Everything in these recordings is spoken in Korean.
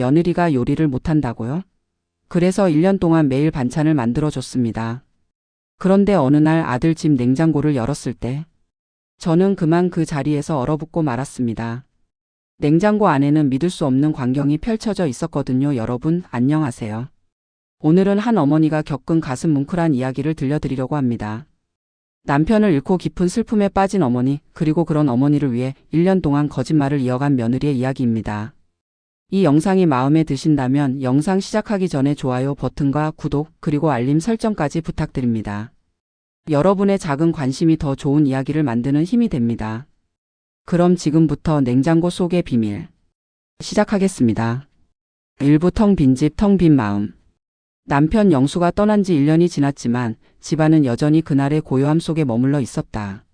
며느리가 요리를 못한다고요? 그래서 1년 동안 매일 반찬을 만들어줬습니다. 그런데 어느 날 아들 집 냉장고를 열었을 때 저는 그만 그 자리에서 얼어붙고 말았습니다. 냉장고 안에는 믿을 수 없는 광경이 펼쳐져 있었거든요. 여러분, 안녕하세요. 오늘은 한 어머니가 겪은 가슴 뭉클한 이야기를 들려드리려고 합니다. 남편을 잃고 깊은 슬픔에 빠진 어머니, 그리고 그런 어머니를 위해 1년 동안 거짓말을 이어간 며느리의 이야기입니다. 이 영상이 마음에 드신다면 영상 시작하기 전에 좋아요 버튼과 구독, 그리고 알림 설정까지 부탁드립니다. 여러분의 작은 관심이 더 좋은 이야기를 만드는 힘이 됩니다. 그럼 지금부터 냉장고 속의 비밀 시작하겠습니다. 일부 텅 빈 집, 텅 빈 마음. 남편 영수가 떠난 지 1년이 지났지만 집안은 여전히 그날의 고요함 속에 머물러 있었다.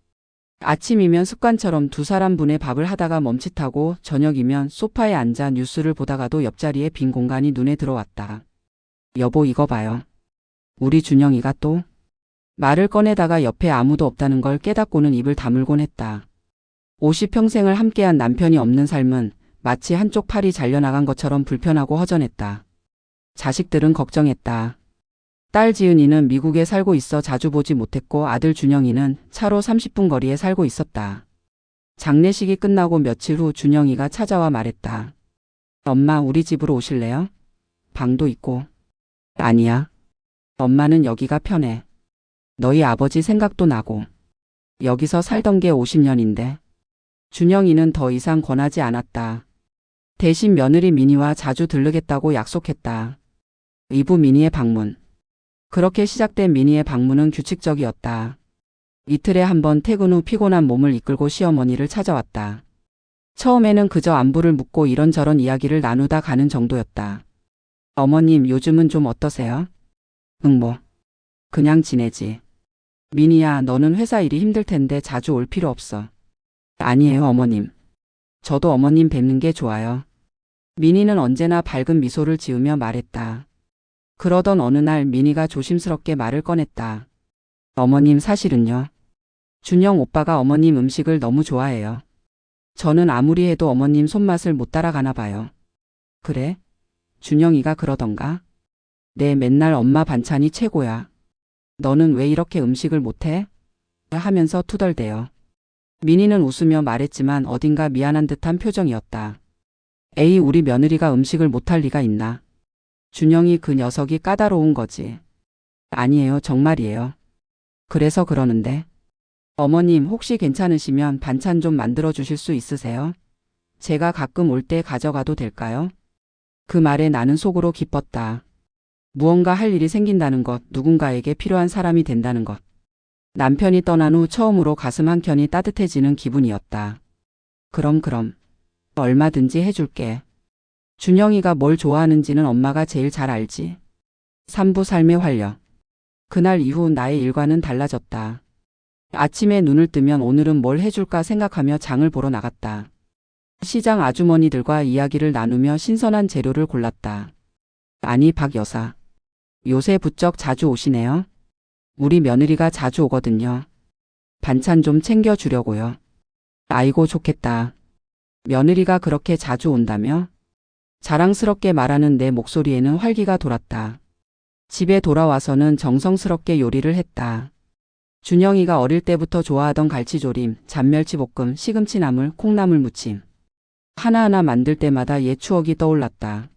아침이면 습관처럼 두 사람분의 밥을 하다가 멈칫하고 저녁이면 소파에 앉아 뉴스를 보다가도 옆자리에 빈 공간이 눈에 들어왔다. 여보, 이거 봐요. 우리 준영이가 또? 말을 꺼내다가 옆에 아무도 없다는 걸 깨닫고는 입을 다물곤 했다. 50평생을 함께한 남편이 없는 삶은 마치 한쪽 팔이 잘려나간 것처럼 불편하고 허전했다. 자식들은 걱정했다. 딸 지은이는 미국에 살고 있어 자주 보지 못했고 아들 준영이는 차로 30분 거리에 살고 있었다. 장례식이 끝나고 며칠 후 준영이가 찾아와 말했다. 엄마, 우리 집으로 오실래요? 방도 있고. 아니야. 엄마는 여기가 편해. 너희 아버지 생각도 나고. 여기서 살던 게 50년인데. 준영이는 더 이상 권하지 않았다. 대신 며느리 미니와 자주 들르겠다고 약속했다. 2부 미니의 방문. 그렇게 시작된 미니의 방문은 규칙적이었다. 이틀에 한 번 퇴근 후 피곤한 몸을 이끌고 시어머니를 찾아왔다. 처음에는 그저 안부를 묻고 이런저런 이야기를 나누다 가는 정도였다. 어머님, 요즘은 좀 어떠세요? 뭐. 그냥 지내지. 미니야, 너는 회사 일이 힘들 텐데 자주 올 필요 없어. 아니에요, 어머님. 저도 어머님 뵙는 게 좋아요. 미니는 언제나 밝은 미소를 지으며 말했다. 그러던 어느 날 미니가 조심스럽게 말을 꺼냈다. 어머님, 사실은요. 준영 오빠가 어머님 음식을 너무 좋아해요. 저는 아무리 해도 어머님 손맛을 못 따라가나 봐요. 그래? 준영이가 그러던가? 네, 맨날 엄마 반찬이 최고야. 너는 왜 이렇게 음식을 못해? 하면서 투덜대요. 미니는 웃으며 말했지만 어딘가 미안한 듯한 표정이었다. 에이, 우리 며느리가 음식을 못할 리가 있나? 준영이 그 녀석이 까다로운 거지. 아니에요, 정말이에요. 그래서 그러는데. 어머님, 혹시 괜찮으시면 반찬 좀 만들어 주실 수 있으세요? 제가 가끔 올 때 가져가도 될까요? 그 말에 나는 속으로 기뻤다. 무언가 할 일이 생긴다는 것, 누군가에게 필요한 사람이 된다는 것. 남편이 떠난 후 처음으로 가슴 한켠이 따뜻해지는 기분이었다. 그럼. 얼마든지 해줄게. 준영이가 뭘 좋아하는지는 엄마가 제일 잘 알지. 3부 삶의 활력. 그날 이후 나의 일과는 달라졌다. 아침에 눈을 뜨면 오늘은 뭘 해줄까 생각하며 장을 보러 나갔다. 시장 아주머니들과 이야기를 나누며 신선한 재료를 골랐다. 아니, 박 여사. 요새 부쩍 자주 오시네요. 우리 며느리가 자주 오거든요. 반찬 좀 챙겨주려고요. 아이고, 좋겠다. 며느리가 그렇게 자주 온다며? 자랑스럽게 말하는 내 목소리에는 활기가 돌았다. 집에 돌아와서는 정성스럽게 요리를 했다. 준영이가 어릴 때부터 좋아하던 갈치조림, 잔멸치볶음, 시금치나물, 콩나물 무침. 하나하나 만들 때마다 옛 추억이 떠올랐다.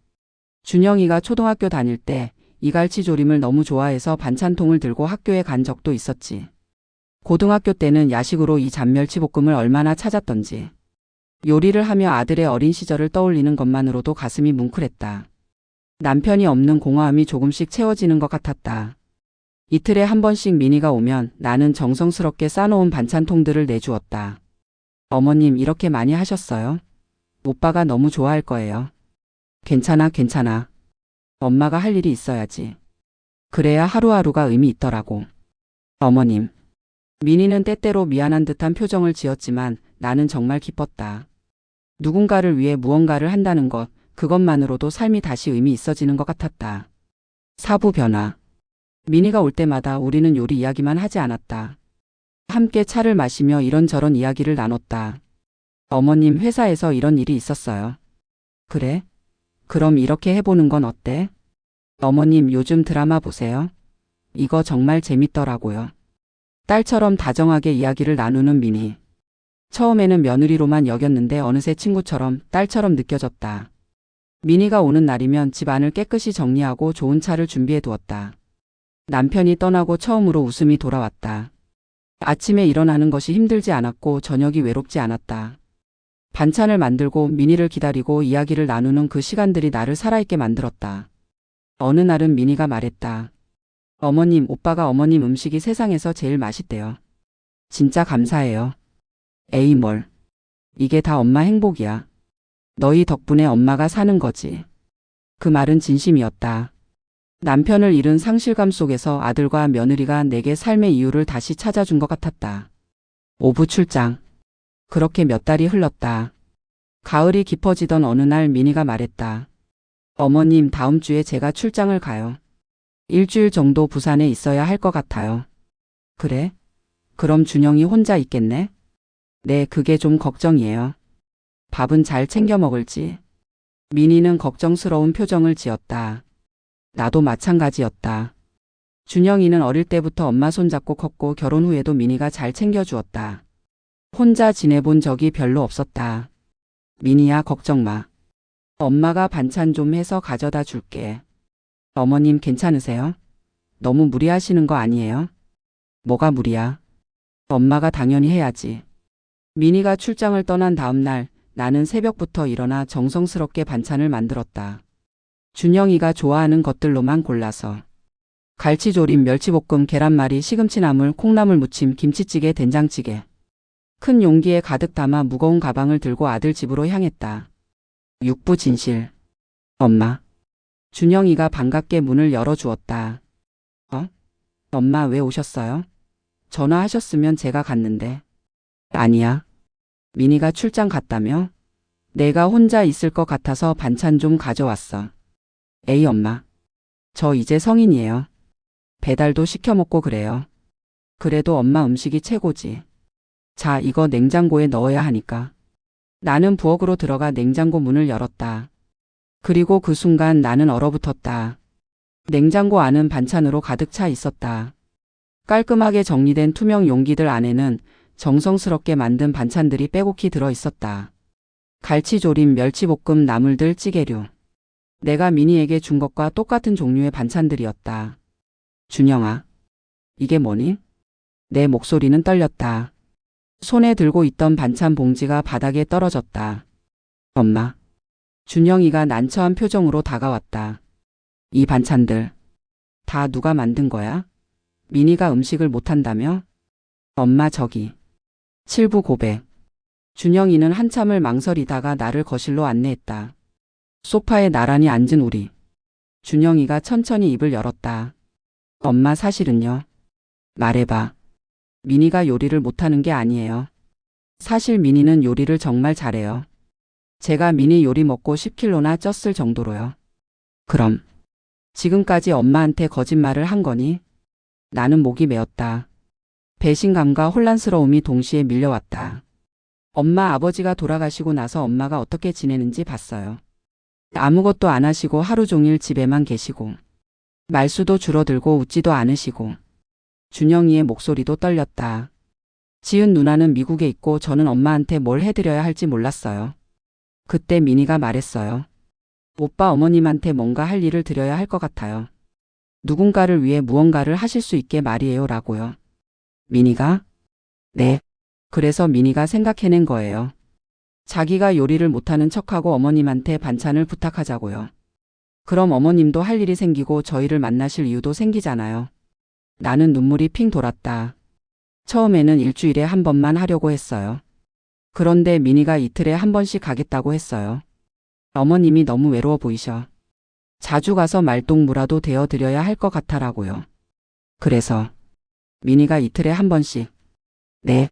준영이가 초등학교 다닐 때 이갈치조림을 너무 좋아해서 반찬통을 들고 학교에 간 적도 있었지. 고등학교 때는 야식으로 이 잔멸치볶음을 얼마나 찾았던지. 요리를 하며 아들의 어린 시절을 떠올리는 것만으로도 가슴이 뭉클했다. 남편이 없는 공허함이 조금씩 채워지는 것 같았다. 이틀에 한 번씩 미니가 오면 나는 정성스럽게 싸놓은 반찬통들을 내주었다. 어머님, 이렇게 많이 하셨어요? 오빠가 너무 좋아할 거예요. 괜찮아. 엄마가 할 일이 있어야지. 그래야 하루하루가 의미 있더라고. 어머님. 미니는 때때로 미안한 듯한 표정을 지었지만 나는 정말 기뻤다. 누군가를 위해 무언가를 한다는 것, 그것만으로도 삶이 다시 의미 있어지는 것 같았다. 4부 변화. 미니가 올 때마다 우리는 요리 이야기만 하지 않았다. 함께 차를 마시며 이런저런 이야기를 나눴다. 어머님, 회사에서 이런 일이 있었어요. 그래? 그럼 이렇게 해보는 건 어때? 어머님 요즘 드라마 보세요? 이거 정말 재밌더라고요. 딸처럼 다정하게 이야기를 나누는 미니. 처음에는 며느리로만 여겼는데 어느새 친구처럼 딸처럼 느껴졌다. 미니가 오는 날이면 집 안을 깨끗이 정리하고 좋은 차를 준비해 두었다. 남편이 떠나고 처음으로 웃음이 돌아왔다. 아침에 일어나는 것이 힘들지 않았고 저녁이 외롭지 않았다. 반찬을 만들고 미니를 기다리고 이야기를 나누는 그 시간들이 나를 살아있게 만들었다. 어느 날은 미니가 말했다. 어머님, 오빠가 어머님 음식이 세상에서 제일 맛있대요. 진짜 감사해요. 에이 뭘. 이게 다 엄마 행복이야. 너희 덕분에 엄마가 사는 거지. 그 말은 진심이었다. 남편을 잃은 상실감 속에서 아들과 며느리가 내게 삶의 이유를 다시 찾아준 것 같았다. 오부 출장. 그렇게 몇 달이 흘렀다. 가을이 깊어지던 어느 날 미니가 말했다. 어머님, 다음 주에 제가 출장을 가요. 일주일 정도 부산에 있어야 할 것 같아요. 그래? 그럼 준영이 혼자 있겠네? 네, 그게 좀 걱정이에요. 밥은 잘 챙겨 먹을지. 미니는 걱정스러운 표정을 지었다. 나도 마찬가지였다. 준영이는 어릴 때부터 엄마 손잡고 컸고 결혼 후에도 미니가 잘 챙겨주었다. 혼자 지내본 적이 별로 없었다. 미니야, 걱정 마. 엄마가 반찬 좀 해서 가져다 줄게. 어머님 괜찮으세요? 너무 무리하시는 거 아니에요? 뭐가 무리야? 엄마가 당연히 해야지. 미니가 출장을 떠난 다음 날 나는 새벽부터 일어나 정성스럽게 반찬을 만들었다. 준영이가 좋아하는 것들로만 골라서. 갈치조림, 멸치볶음, 계란말이, 시금치나물, 콩나물 무침, 김치찌개, 된장찌개. 큰 용기에 가득 담아 무거운 가방을 들고 아들 집으로 향했다. 육부진실. 엄마. 준영이가 반갑게 문을 열어주었다. 엄마 왜 오셨어요? 전화하셨으면 제가 갔는데. 아니야. 미니가 출장 갔다며? 내가 혼자 있을 것 같아서 반찬 좀 가져왔어. 에이 엄마. 저 이제 성인이에요. 배달도 시켜 먹고 그래요. 그래도 엄마 음식이 최고지. 자, 이거 냉장고에 넣어야 하니까. 나는 부엌으로 들어가 냉장고 문을 열었다. 그리고 그 순간 나는 얼어붙었다. 냉장고 안은 반찬으로 가득 차 있었다. 깔끔하게 정리된 투명 용기들 안에는 정성스럽게 만든 반찬들이 빼곡히 들어 있었다. 갈치조림, 멸치볶음, 나물들, 찌개류. 내가 미니에게 준 것과 똑같은 종류의 반찬들이었다. 준영아, 이게 뭐니? 내 목소리는 떨렸다. 손에 들고 있던 반찬 봉지가 바닥에 떨어졌다. 엄마. 준영이가 난처한 표정으로 다가왔다. 이 반찬들 다 누가 만든 거야? 미니가 음식을 못한다며? 엄마 저기. 칠부 고백. 준영이는 한참을 망설이다가 나를 거실로 안내했다. 소파에 나란히 앉은 우리. 준영이가 천천히 입을 열었다. 엄마 사실은요. 말해봐. 미니가 요리를 못하는 게 아니에요. 사실 미니는 요리를 정말 잘해요. 제가 미니 요리 먹고 10kg나 쪘을 정도로요. 그럼 지금까지 엄마한테 거짓말을 한 거니? 나는 목이 메었다. 배신감과 혼란스러움이 동시에 밀려왔다. 엄마 아버지가 돌아가시고 나서 엄마가 어떻게 지내는지 봤어요. 아무것도 안 하시고 하루 종일 집에만 계시고 말수도 줄어들고 웃지도 않으시고. 준영이의 목소리도 떨렸다. 지은 누나는 미국에 있고 저는 엄마한테 뭘 해드려야 할지 몰랐어요. 그때 미니가 말했어요. 오빠 어머님한테 뭔가 할 일을 드려야 할 것 같아요. 누군가를 위해 무언가를 하실 수 있게 말이에요 라고요. 미니가? 네. 그래서 미니가 생각해낸 거예요. 자기가 요리를 못하는 척하고 어머님한테 반찬을 부탁하자고요. 그럼 어머님도 할 일이 생기고 저희를 만나실 이유도 생기잖아요. 나는 눈물이 핑 돌았다. 처음에는 일주일에 한 번만 하려고 했어요. 그런데 미니가 이틀에 한 번씩 가겠다고 했어요. 어머님이 너무 외로워 보이셔. 자주 가서 말동무라도 되어드려야 할 것 같아라고요. 그래서 미니가 이틀에 한 번씩. 네.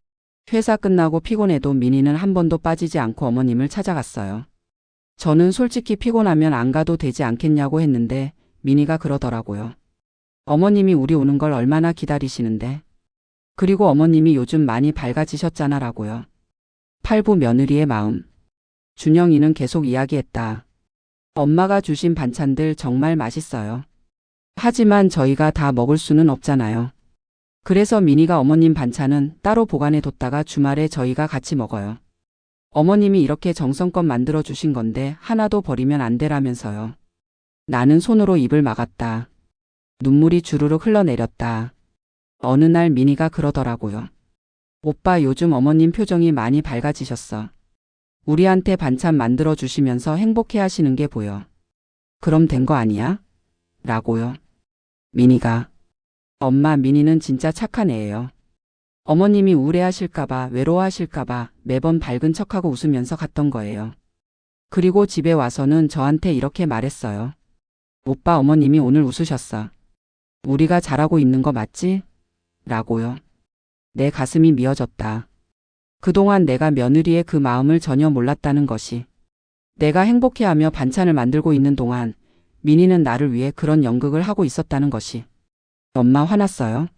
회사 끝나고 피곤해도 미니는 한 번도 빠지지 않고 어머님을 찾아갔어요. 저는 솔직히 피곤하면 안 가도 되지 않겠냐고 했는데 미니가 그러더라고요. 어머님이 우리 오는 걸 얼마나 기다리시는데. 그리고 어머님이 요즘 많이 밝아지셨잖아 라고요. 팔부 며느리의 마음. 준영이는 계속 이야기했다. 엄마가 주신 반찬들 정말 맛있어요. 하지만 저희가 다 먹을 수는 없잖아요. 그래서 미니가 어머님 반찬은 따로 보관해 뒀다가 주말에 저희가 같이 먹어요. 어머님이 이렇게 정성껏 만들어 주신 건데 하나도 버리면 안 되라면서요. 나는 손으로 입을 막았다. 눈물이 주르륵 흘러내렸다. 어느 날 미니가 그러더라고요. 오빠 요즘 어머님 표정이 많이 밝아지셨어. 우리한테 반찬 만들어 주시면서 행복해 하시는 게 보여. 그럼 된 거 아니야? 라고요. 미니가. 엄마, 미니는 진짜 착한 애예요. 어머님이 우울해하실까봐 외로워하실까봐 매번 밝은 척하고 웃으면서 갔던 거예요. 그리고 집에 와서는 저한테 이렇게 말했어요. 오빠, 어머님이 오늘 웃으셨어. 우리가 잘하고 있는 거 맞지? 라고요. 내 가슴이 미어졌다. 그동안 내가 며느리의 그 마음을 전혀 몰랐다는 것이. 내가 행복해하며 반찬을 만들고 있는 동안 미니는 나를 위해 그런 연극을 하고 있었다는 것이. 엄마 화났어요?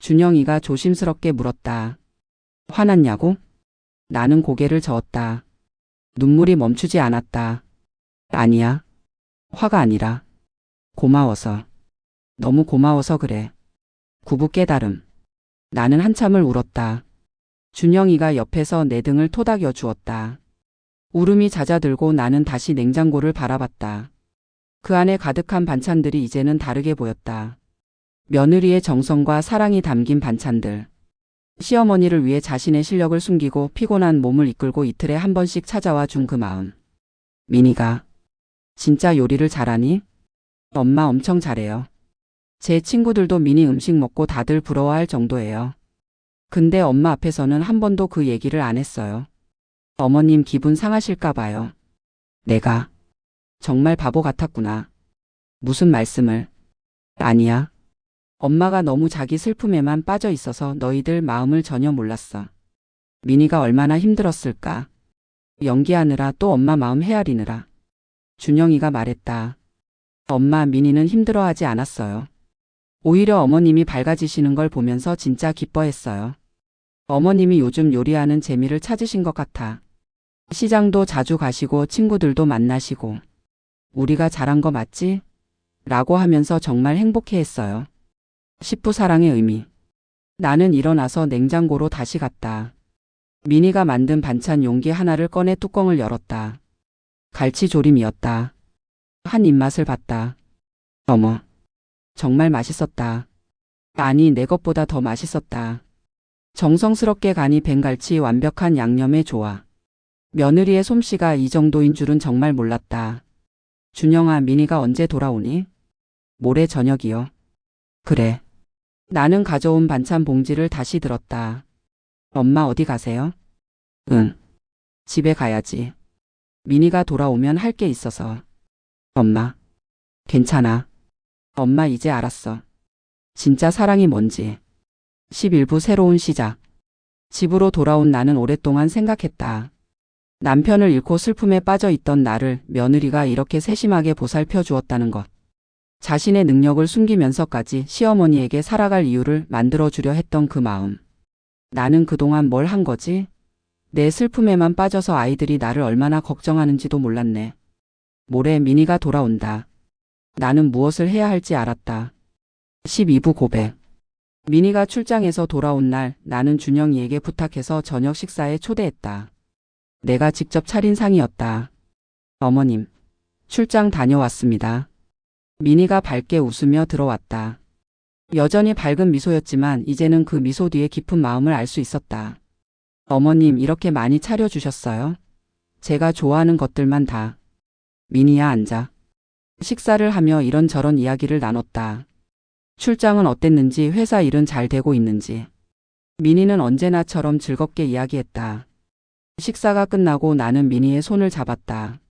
준영이가 조심스럽게 물었다. 화났냐고? 나는 고개를 저었다. 눈물이 멈추지 않았다. 아니야. 화가 아니라 고마워서. 너무 고마워서 그래. 구부 깨달음. 나는 한참을 울었다. 준영이가 옆에서 내 등을 토닥여 주었다. 울음이 잦아들고 나는 다시 냉장고를 바라봤다. 그 안에 가득한 반찬들이 이제는 다르게 보였다. 며느리의 정성과 사랑이 담긴 반찬들. 시어머니를 위해 자신의 실력을 숨기고 피곤한 몸을 이끌고 이틀에 한 번씩 찾아와 준 그 마음. 미니가. 진짜 요리를 잘하니? 엄마 엄청 잘해요. 제 친구들도 미니 음식 먹고 다들 부러워할 정도예요. 근데 엄마 앞에서는 한 번도 그 얘기를 안 했어요. 어머님 기분 상하실까 봐요. 내가 정말 바보 같았구나. 무슨 말씀을. 아니야. 엄마가 너무 자기 슬픔에만 빠져 있어서 너희들 마음을 전혀 몰랐어. 미니가 얼마나 힘들었을까. 연기하느라 또 엄마 마음 헤아리느라. 준영이가 말했다. 엄마, 미니는 힘들어하지 않았어요. 오히려 어머님이 밝아지시는 걸 보면서 진짜 기뻐했어요. 어머님이 요즘 요리하는 재미를 찾으신 것 같아. 시장도 자주 가시고 친구들도 만나시고. 우리가 잘한 거 맞지? 라고 하면서 정말 행복해했어요. 식부 사랑의 의미. 나는 일어나서 냉장고로 다시 갔다. 미니가 만든 반찬 용기 하나를 꺼내 뚜껑을 열었다. 갈치조림이었다. 한 입맛을 봤다. 어머. 정말 맛있었다. 아니, 내 것보다 더 맛있었다. 정성스럽게 간이 밴 갈치 완벽한 양념의 조화. 며느리의 솜씨가 이 정도인 줄은 정말 몰랐다. 준영아, 미니가 언제 돌아오니? 모레 저녁이요. 그래. 나는 가져온 반찬 봉지를 다시 들었다. 엄마 어디 가세요? 응. 집에 가야지. 미니가 돌아오면 할 게 있어서. 엄마. 괜찮아. 엄마 이제 알았어. 진짜 사랑이 뭔지. 11부 새로운 시작. 집으로 돌아온 나는 오랫동안 생각했다. 남편을 잃고 슬픔에 빠져 있던 나를 며느리가 이렇게 세심하게 보살펴 주었다는 것. 자신의 능력을 숨기면서까지 시어머니에게 살아갈 이유를 만들어 주려 했던 그 마음. 나는 그동안 뭘 한 거지? 내 슬픔에만 빠져서 아이들이 나를 얼마나 걱정하는지도 몰랐네. 모레 미니가 돌아온다. 나는 무엇을 해야 할지 알았다. 12부 고백. 미니가 출장에서 돌아온 날 나는 준영이에게 부탁해서 저녁 식사에 초대했다. 내가 직접 차린 상이었다. 어머님, 출장 다녀왔습니다. 미니가 밝게 웃으며 들어왔다. 여전히 밝은 미소였지만 이제는 그 미소 뒤에 깊은 마음을 알 수 있었다. 어머님, 이렇게 많이 차려주셨어요? 제가 좋아하는 것들만 다. 미니야, 앉아. 식사를 하며 이런저런 이야기를 나눴다. 출장은 어땠는지, 회사 일은 잘 되고 있는지. 미니는 언제나처럼 즐겁게 이야기했다. 식사가 끝나고 나는 미니의 손을 잡았다.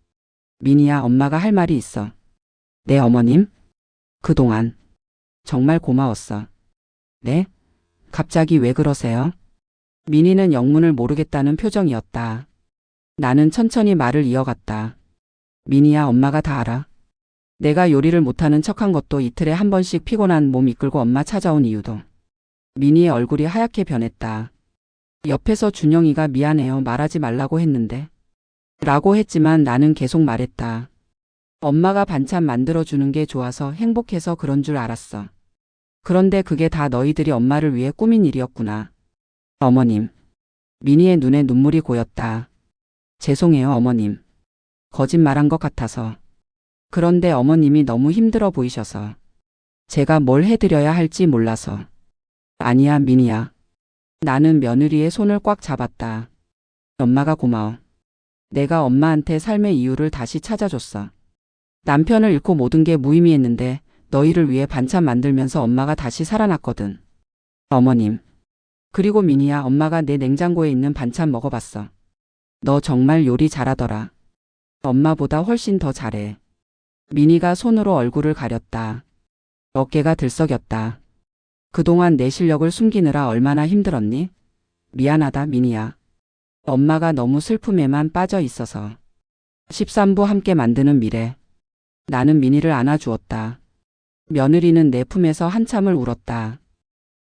미니야, 엄마가 할 말이 있어. 네, 어머님? 그동안 정말 고마웠어. 네? 갑자기 왜 그러세요? 미니는 영문을 모르겠다는 표정이었다. 나는 천천히 말을 이어갔다. 미니야, 엄마가 다 알아. 내가 요리를 못하는 척한 것도, 이틀에 한 번씩 피곤한 몸 이끌고 엄마 찾아온 이유도. 미니의 얼굴이 하얗게 변했다. 옆에서 준영이가 미안해요, 말하지 말라고 했는데. 라고 했지만 나는 계속 말했다. 엄마가 반찬 만들어주는 게 좋아서 행복해서 그런 줄 알았어. 그런데 그게 다 너희들이 엄마를 위해 꾸민 일이었구나. 어머님. 민희의 눈에 눈물이 고였다. 죄송해요, 어머님. 거짓말한 것 같아서. 그런데 어머님이 너무 힘들어 보이셔서. 제가 뭘 해드려야 할지 몰라서. 아니야, 민희야. 나는 며느리의 손을 꽉 잡았다. 엄마가 고마워. 내가 엄마한테 삶의 이유를 다시 찾아줬어. 남편을 잃고 모든 게 무의미했는데 너희를 위해 반찬 만들면서 엄마가 다시 살아났거든. 어머님. 그리고 민희야, 엄마가 내 냉장고에 있는 반찬 먹어봤어. 너 정말 요리 잘하더라. 엄마보다 훨씬 더 잘해. 민희가 손으로 얼굴을 가렸다. 어깨가 들썩였다. 그동안 내 실력을 숨기느라 얼마나 힘들었니? 미안하다, 민희야. 엄마가 너무 슬픔에만 빠져 있어서. 13부 함께 만드는 미래. 나는 민희를 안아주었다. 며느리는 내 품에서 한참을 울었다.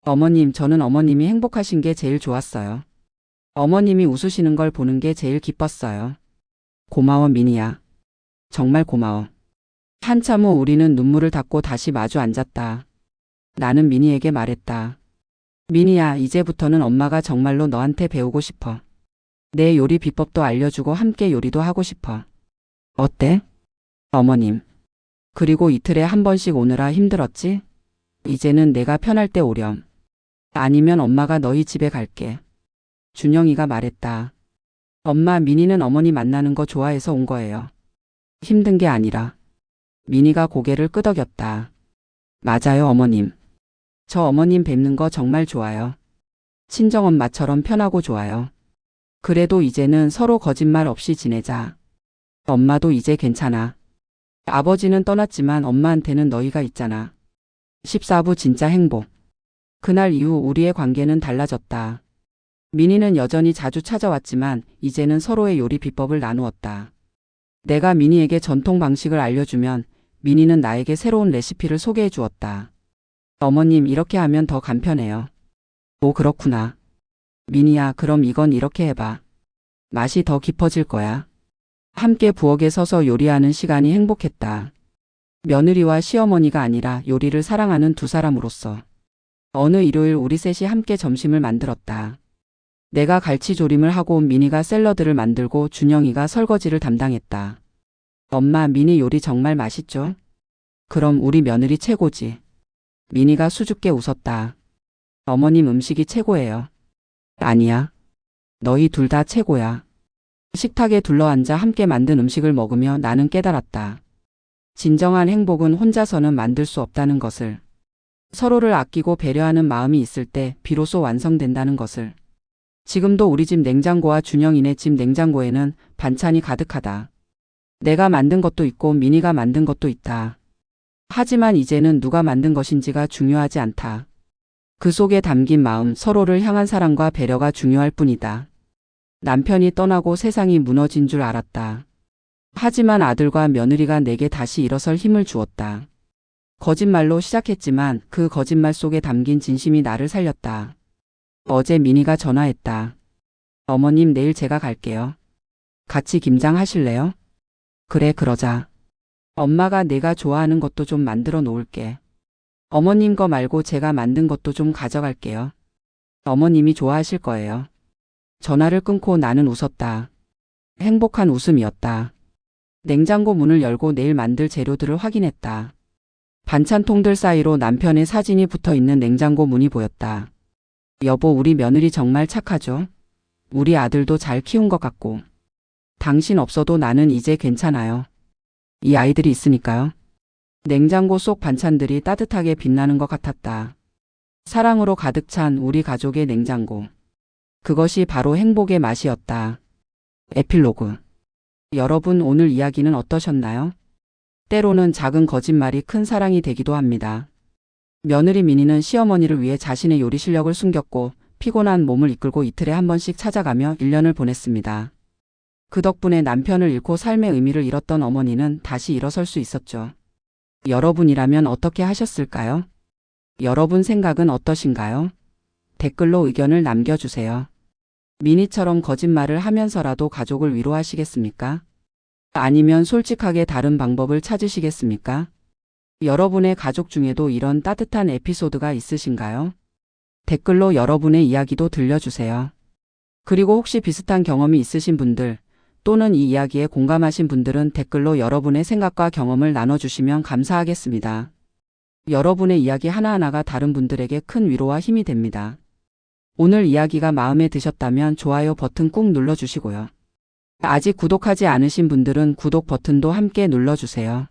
어머님, 저는 어머님이 행복하신 게 제일 좋았어요. 어머님이 웃으시는 걸 보는 게 제일 기뻤어요. 고마워, 민희야. 정말 고마워. 한참 후 우리는 눈물을 닦고 다시 마주 앉았다. 나는 민희에게 말했다. 민희야, 이제부터는 엄마가 정말로 너한테 배우고 싶어. 내 요리 비법도 알려주고 함께 요리도 하고 싶어. 어때? 어머님. 그리고 이틀에 한 번씩 오느라 힘들었지? 이제는 내가 편할 때 오렴. 아니면 엄마가 너희 집에 갈게. 준영이가 말했다. 엄마, 민희는 어머니 만나는 거 좋아해서 온 거예요. 힘든 게 아니라. 민희가 고개를 끄덕였다. 맞아요, 어머님. 저 어머님 뵙는 거 정말 좋아요. 친정엄마처럼 편하고 좋아요. 그래도 이제는 서로 거짓말 없이 지내자. 엄마도 이제 괜찮아. 아버지는 떠났지만 엄마한테는 너희가 있잖아. 14부 진짜 행복. 그날 이후 우리의 관계는 달라졌다. 민희는 여전히 자주 찾아왔지만 이제는 서로의 요리 비법을 나누었다. 내가 민희에게 전통 방식을 알려주면 민희는 나에게 새로운 레시피를 소개해 주었다. 어머님, 이렇게 하면 더 간편해요. 오, 그렇구나. 민희야, 그럼 이건 이렇게 해봐. 맛이 더 깊어질 거야. 함께 부엌에 서서 요리하는 시간이 행복했다. 며느리와 시어머니가 아니라 요리를 사랑하는 두 사람으로서. 어느 일요일 우리 셋이 함께 점심을 만들었다. 내가 갈치조림을 하고 민희가 샐러드를 만들고 준영이가 설거지를 담당했다. 엄마, 민희 요리 정말 맛있죠? 그럼 우리 며느리 최고지. 민희가 수줍게 웃었다. 어머님 음식이 최고예요. 아니야. 너희 둘 다 최고야. 식탁에 둘러앉아 함께 만든 음식을 먹으며 나는 깨달았다. 진정한 행복은 혼자서는 만들 수 없다는 것을. 서로를 아끼고 배려하는 마음이 있을 때 비로소 완성된다는 것을. 지금도 우리 집 냉장고와 준영이네 집 냉장고에는 반찬이 가득하다. 내가 만든 것도 있고 민희가 만든 것도 있다. 하지만 이제는 누가 만든 것인지가 중요하지 않다. 그 속에 담긴 마음, 서로를 향한 사랑과 배려가 중요할 뿐이다. 남편이 떠나고 세상이 무너진 줄 알았다. 하지만 아들과 며느리가 내게 다시 일어설 힘을 주었다. 거짓말로 시작했지만 그 거짓말 속에 담긴 진심이 나를 살렸다. 어제 민희가 전화했다. 어머님, 내일 제가 갈게요. 같이 김장 하실래요? 그래, 그러자. 엄마가 내가 좋아하는 것도 좀 만들어 놓을게. 어머님 거 말고 제가 만든 것도 좀 가져갈게요. 어머님이 좋아하실 거예요. 전화를 끊고 나는 웃었다. 행복한 웃음이었다. 냉장고 문을 열고 내일 만들 재료들을 확인했다. 반찬통들 사이로 남편의 사진이 붙어 있는 냉장고 문이 보였다. 여보, 우리 며느리 정말 착하죠? 우리 아들도 잘 키운 것 같고. 당신 없어도 나는 이제 괜찮아요. 이 아이들이 있으니까요. 냉장고 속 반찬들이 따뜻하게 빛나는 것 같았다. 사랑으로 가득 찬 우리 가족의 냉장고. 그것이 바로 행복의 맛이었다. 에필로그. 여러분, 오늘 이야기는 어떠셨나요? 때로는 작은 거짓말이 큰 사랑이 되기도 합니다. 며느리 민희는 시어머니를 위해 자신의 요리 실력을 숨겼고 피곤한 몸을 이끌고 이틀에 한 번씩 찾아가며 1년을 보냈습니다. 그 덕분에 남편을 잃고 삶의 의미를 잃었던 어머니는 다시 일어설 수 있었죠. 여러분이라면 어떻게 하셨을까요? 여러분 생각은 어떠신가요? 댓글로 의견을 남겨주세요. 민희처럼 거짓말을 하면서라도 가족을 위로하시겠습니까? 아니면 솔직하게 다른 방법을 찾으시겠습니까? 여러분의 가족 중에도 이런 따뜻한 에피소드가 있으신가요? 댓글로 여러분의 이야기도 들려주세요. 그리고 혹시 비슷한 경험이 있으신 분들 또는 이 이야기에 공감하신 분들은 댓글로 여러분의 생각과 경험을 나눠주시면 감사하겠습니다. 여러분의 이야기 하나하나가 다른 분들에게 큰 위로와 힘이 됩니다. 오늘 이야기가 마음에 드셨다면 좋아요 버튼 꾹 눌러주시고요. 아직 구독하지 않으신 분들은 구독 버튼도 함께 눌러주세요.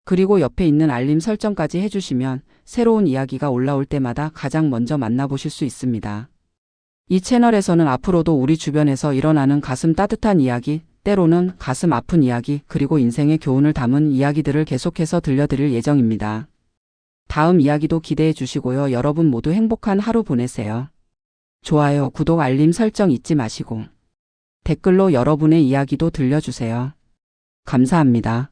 그리고 옆에 있는 알림 설정까지 해주시면 새로운 이야기가 올라올 때마다 가장 먼저 만나보실 수 있습니다. 이 채널에서는 앞으로도 우리 주변에서 일어나는 가슴 따뜻한 이야기, 때로는 가슴 아픈 이야기, 그리고 인생의 교훈을 담은 이야기들을 계속해서 들려드릴 예정입니다. 다음 이야기도 기대해 주시고요. 여러분 모두 행복한 하루 보내세요. 좋아요, 구독, 알림 설정 잊지 마시고 댓글로 여러분의 이야기도 들려주세요. 감사합니다.